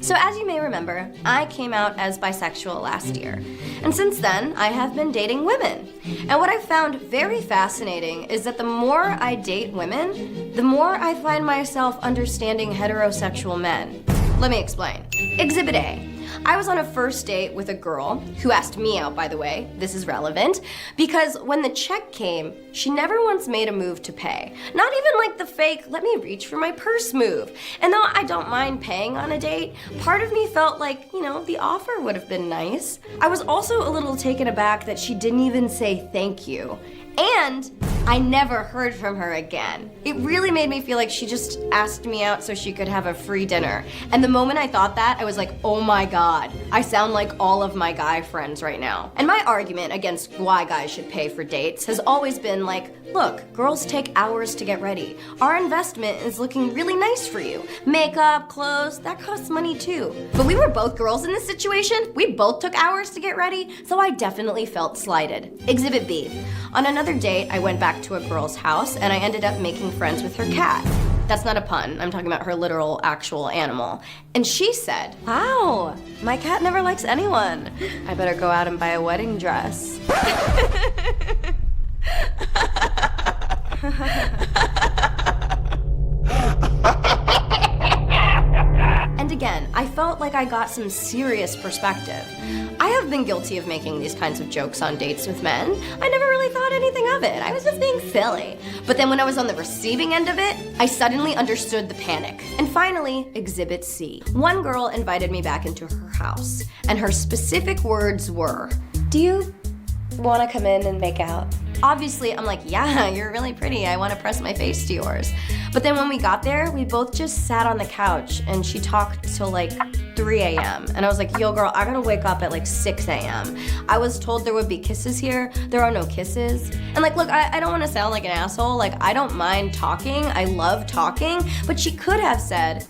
So as you may remember, I came out as bisexual last year. And since then, I have been dating women. And what I found very fascinating is that the more I date women, the more I find myself understanding heterosexual men. Let me explain. Exhibit A. I was on a first date with a girl, who asked me out, by the way, this is relevant, because when the check came, she never once made a move to pay. Not even like the fake, let me reach for my purse move. And though I don't mind paying on a date, part of me felt like, the offer would have been nice. I was also a little taken aback that she didn't even say thank you. And I never heard from her again. It really made me feel like she just asked me out so she could have a free dinner. And the moment I thought that, I was like, oh my God, I sound like all of my guy friends right now. And my argument against why guys should pay for dates has always been like, look, girls take hours to get ready. Our investment is looking really nice for you. Makeup, clothes, that costs money too. But we were both girls in this situation. We both took hours to get ready, so I definitely felt slighted. Exhibit B. On another date, I went back to a girl's house and I ended up making friends with her cat. That's not a pun, I'm talking about her literal, actual animal. And she said, wow, my cat never likes anyone. I better go out and buy a wedding dress. And again, I felt like I got some serious perspective. I have been guilty of making these kinds of jokes on dates with men. I never really thought anything of it. I was just being silly. But then when I was on the receiving end of it, I suddenly understood the panic. And finally, Exhibit C. One girl invited me back into her house, and her specific words were, do you want to come in and make out? Obviously, I'm like, yeah, you're really pretty. I want to press my face to yours. But then when we got there, we both just sat on the couch and she talked till like 3 a.m. And I was like, yo girl, I gotta wake up at like 6 a.m. I was told there would be kisses here. There are no kisses. And like, look, I don't want to sound like an asshole. Like, I don't mind talking. I love talking. But she could have said,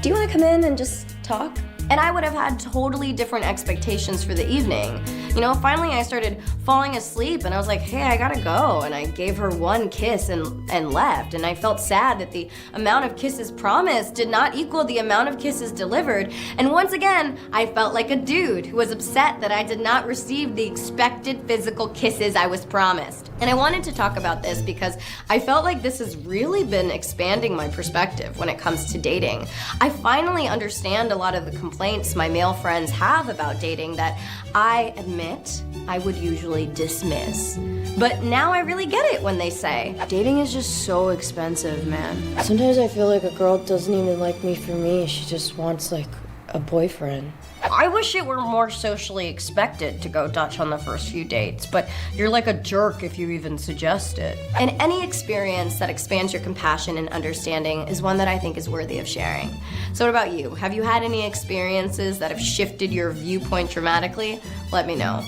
do you want to come in and just talk? And I would have had totally different expectations for the evening. Finally I started falling asleep and I was like, hey, I gotta go. And I gave her one kiss and left. And I felt sad that the amount of kisses promised did not equal the amount of kisses delivered. And once again, I felt like a dude who was upset that I did not receive the expected physical kisses I was promised. And I wanted to talk about this because I felt like this has really been expanding my perspective when it comes to dating. I finally understand a lot of the complaints my male friends have about dating that I admit I would usually dismiss. But now I really get it when they say, dating is just so expensive, man. Sometimes I feel like a girl doesn't even like me for me. She just wants like a boyfriend. I wish it were more socially expected to go Dutch on the first few dates, but you're like a jerk if you even suggest it. And any experience that expands your compassion and understanding is one that I think is worthy of sharing. So what about you? Have you had any experiences that have shifted your viewpoint dramatically? Let me know.